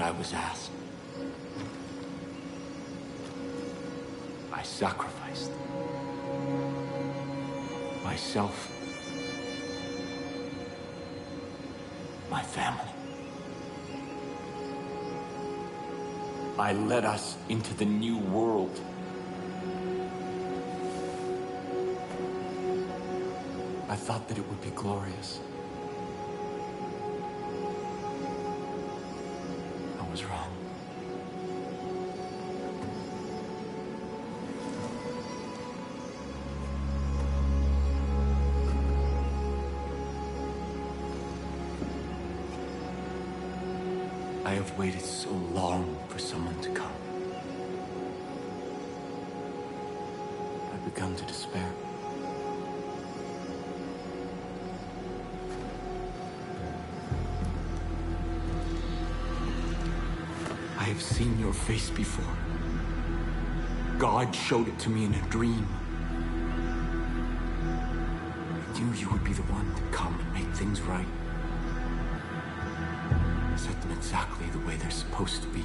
I was asked. I sacrificed myself, my family. I led us into the new world. I thought that it would be glorious. I was wrong. I have waited so long for someone to come. I've begun to despair. I have seen your face before. God showed it to me in a dream. I knew you would be the one to come and make things right. Set them exactly the way they're supposed to be.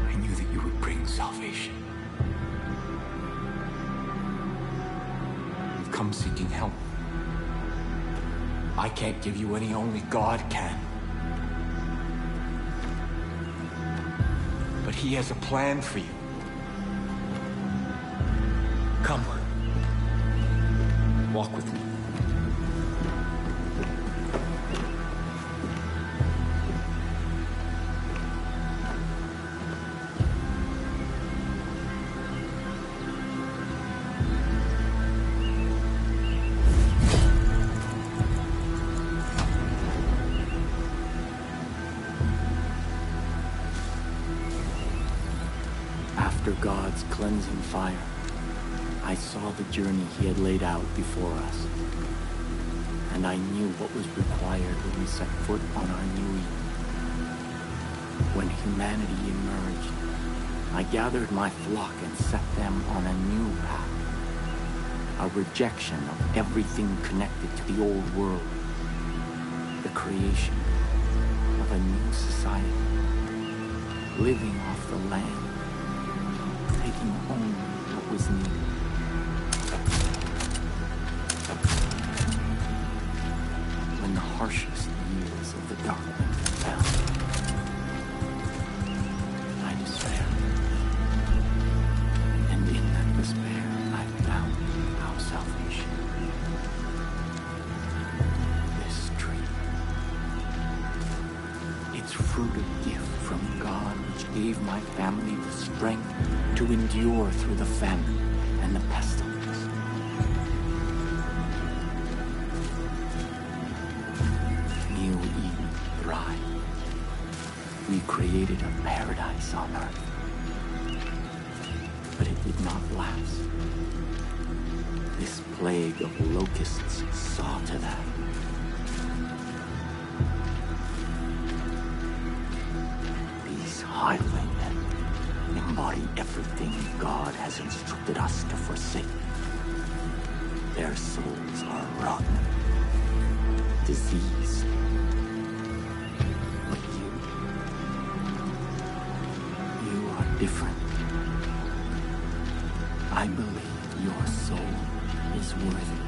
I knew that you would bring salvation. You've come seeking help. I can't give you any, only God can. But He has a plan for you. Come. Walk with me. After God's cleansing fire, I saw the journey He had laid out before us. And I knew what was required when we set foot on our new Eden. When humanity emerged, I gathered my flock and set them on a new path. A rejection of everything connected to the old world. The creation of a new society. Living off the land. Taking only what was needed. When the harshest years of the dark winter fell, I despaired. And in that despair, I found our salvation. This tree. Its fruit a gift from God, which gave my family the strength to endure through the famine and the pestilence. New Eden thrived. We created a paradise on earth. But it did not last. This plague of locusts saw to that. These highwaymen embody everything God has instructed us to forsake. Their souls are rotten, diseased. But you are different. I believe your soul is worthy.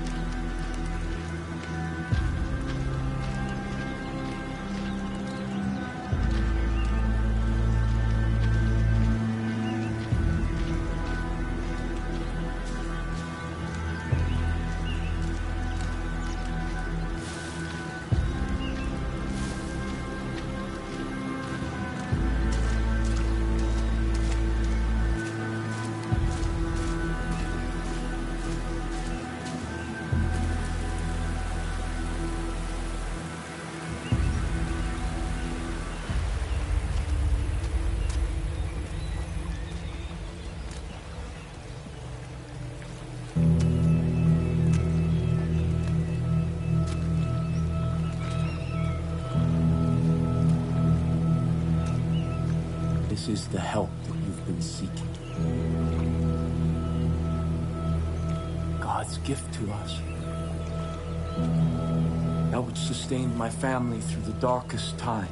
This is the help that you've been seeking. God's gift to us. that which sustained my family through the darkest time.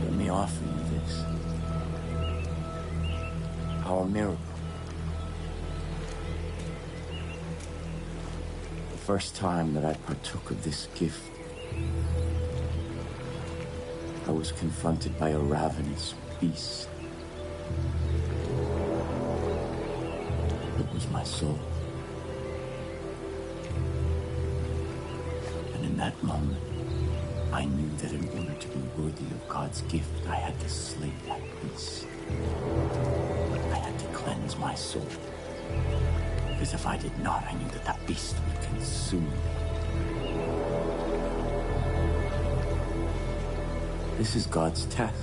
Let me offer you this. Our miracle. The first time that I partook of this gift, I was confronted by a ravenous beast. It was my soul. And in that moment, I knew that in order to be worthy of God's gift, I had to slay that beast. I had to cleanse my soul. Because if I did not, I knew that that beast would consume me. This is God's test.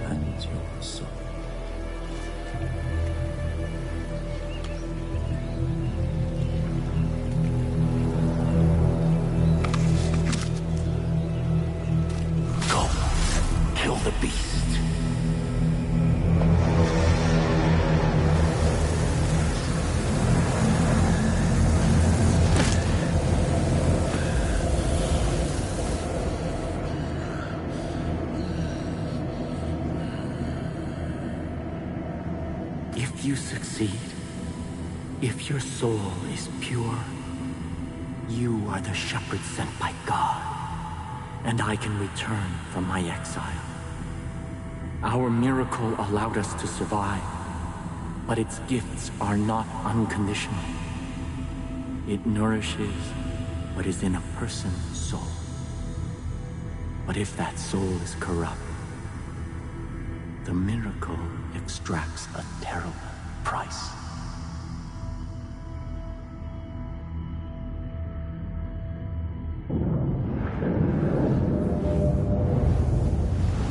And your soul. Go, kill the beast. If you succeed, if your soul is pure, you are the shepherd sent by God, and I can return from my exile. Our miracle allowed us to survive, but its gifts are not unconditional. It nourishes what is in a person's soul. But if that soul is corrupt, the miracle extracts a terrible price.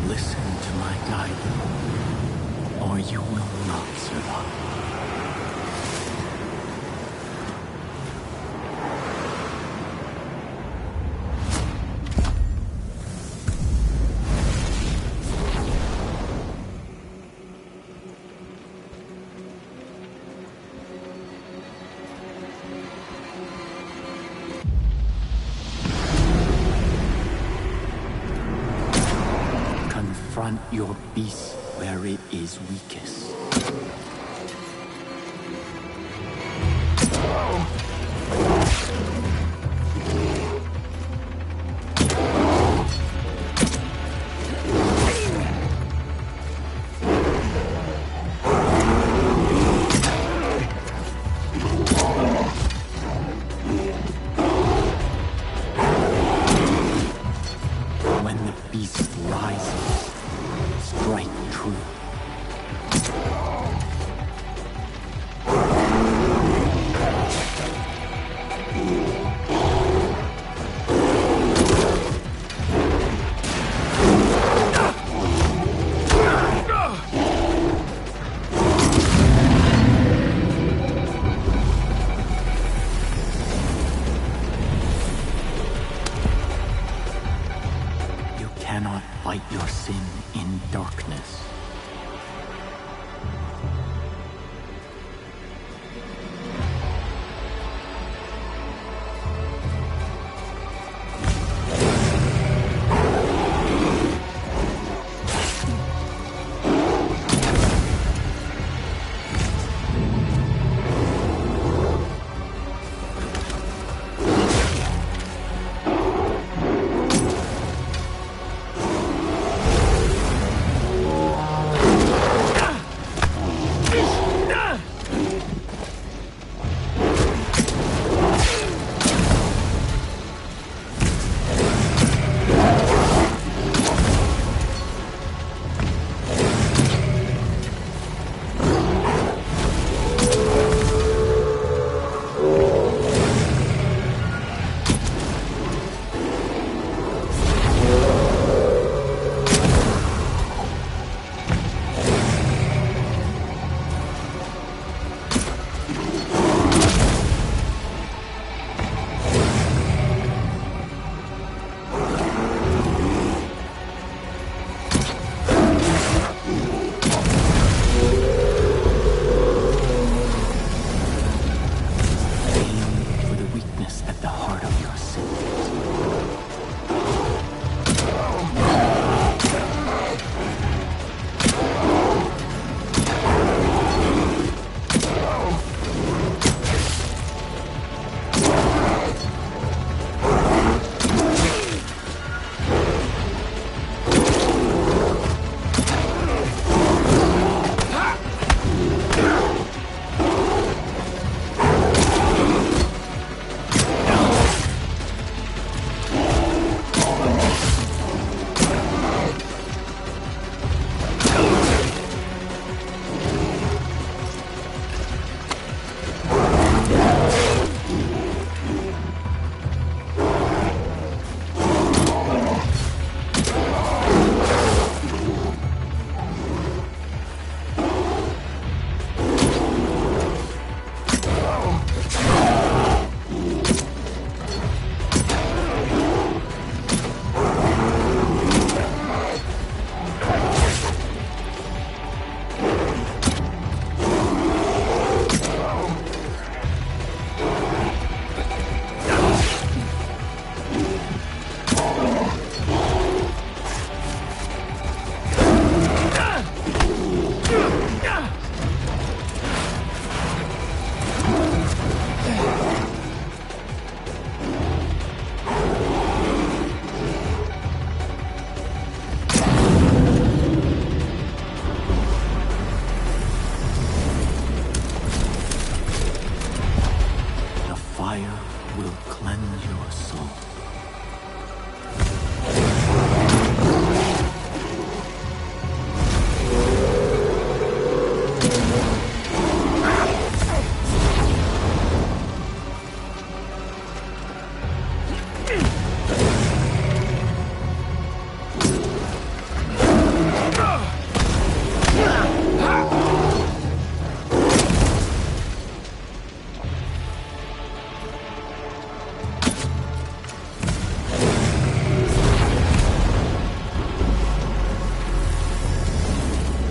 Listen to my guidance, or you will not survive. Confront your beast where it is weakest. When the beast rises, strike true. You cannot fight your sin in darkness.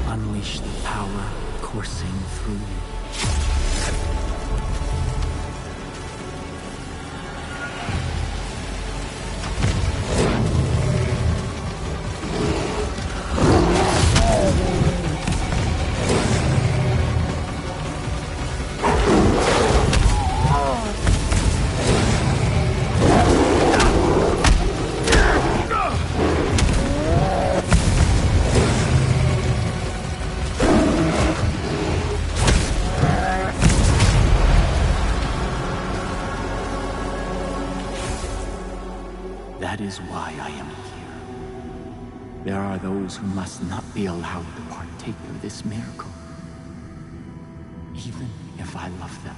Unleash the power coursing through you. That is why I am here. There are those who must not be allowed to partake of this miracle. Even if I love them.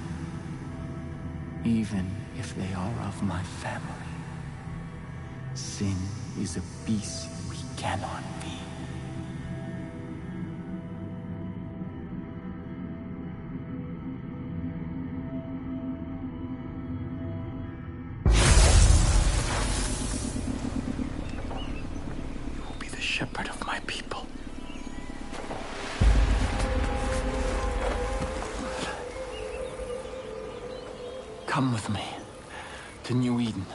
Even if they are of my family. Sin is a beast we cannot be. Shepherd of my people. Come with me to New Eden.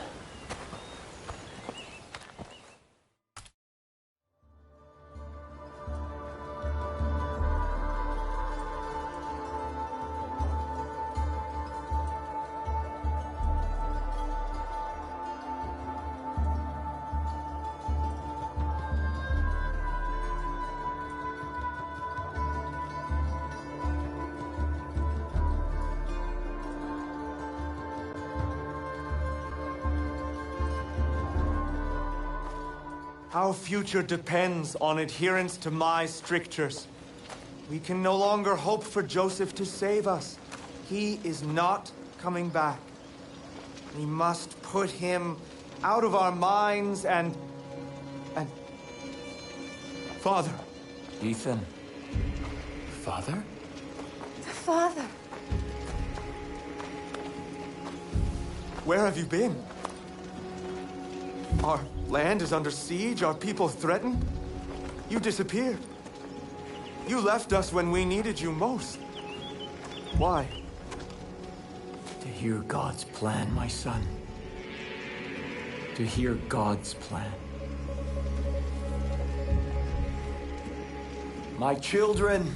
Our future depends on adherence to my strictures. We can no longer hope for Joseph to save us. He is not coming back. We must put him out of our minds and... Father. Ethan. Father? Father. Where have you been? Our land is under siege, our people threatened. You disappeared. You left us when we needed you most. Why? To hear God's plan, my son. To hear God's plan. My children,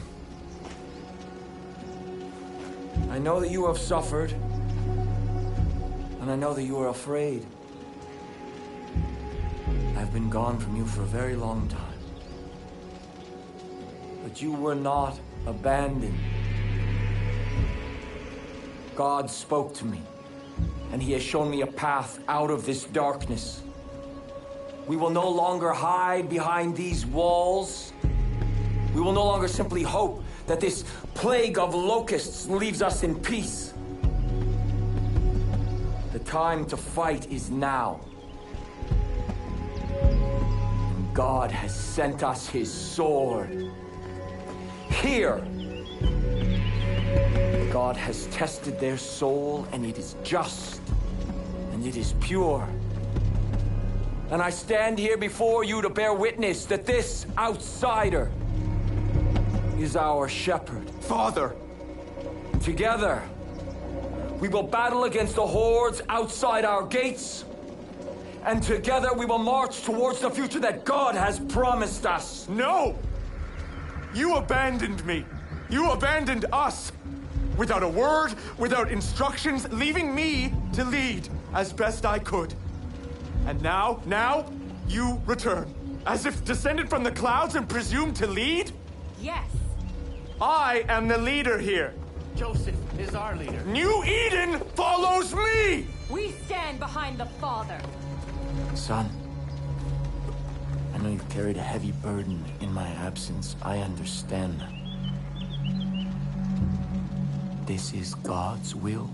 I know that you have suffered, and I know that you are afraid. I've been gone from you for a very long time. But you were not abandoned. God spoke to me, and He has shown me a path out of this darkness. We will no longer hide behind these walls. We will no longer simply hope that this plague of locusts leaves us in peace. The time to fight is now. God has sent us His sword. Here, God has tested their soul, and it is just, and it is pure. And I stand here before you to bear witness that this outsider is our shepherd. Father! Together, we will battle against the hordes outside our gates. And together we will march towards the future that God has promised us. No! You abandoned me. You abandoned us. Without a word, without instructions, leaving me to lead as best I could. And now, you return. As if descended from the clouds and presumed to lead? Yes. I am the leader here. Joseph is our leader. New Eden follows me! We stand behind the Father. Son, I know you've carried a heavy burden in my absence. I understand that. This is God's will.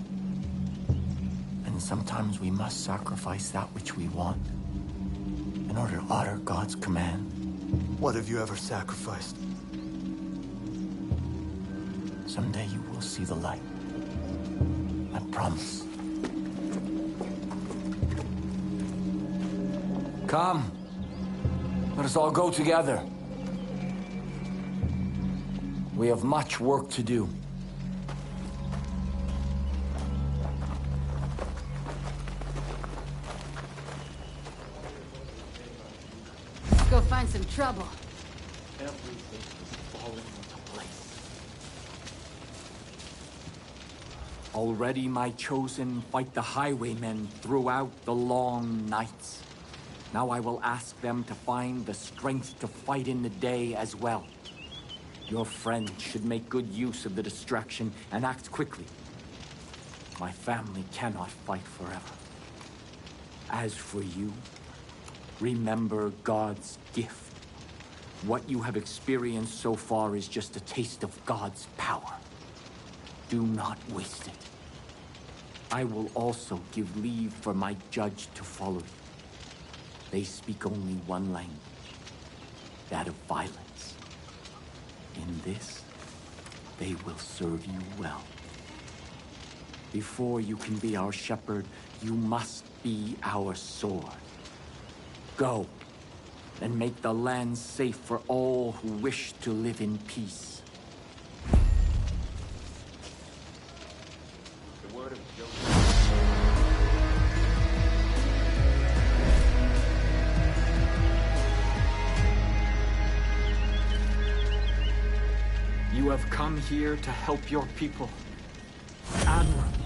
And Sometimes we must sacrifice that which we want in order to honor God's command. What have you ever sacrificed? Someday you will see the light. I promise. Come. Let us all go together. We have much work to do. Let's go find some trouble. Everything is falling into place. Already my chosen fight the highwaymen throughout the long nights. Now I will ask them to find the strength to fight in the day as well. Your friend should make good use of the distraction and act quickly. My family cannot fight forever. As for you, remember God's gift. What you have experienced so far is just a taste of God's power. Do not waste it. I will also give leave for my judge to follow you. They speak only one language, that of violence. In this, they will serve you well. Before you can be our shepherd, you must be our sword. Go, and make the land safe for all who wish to live in peace. The word of Joseph. You have come here to help your people. Admirably.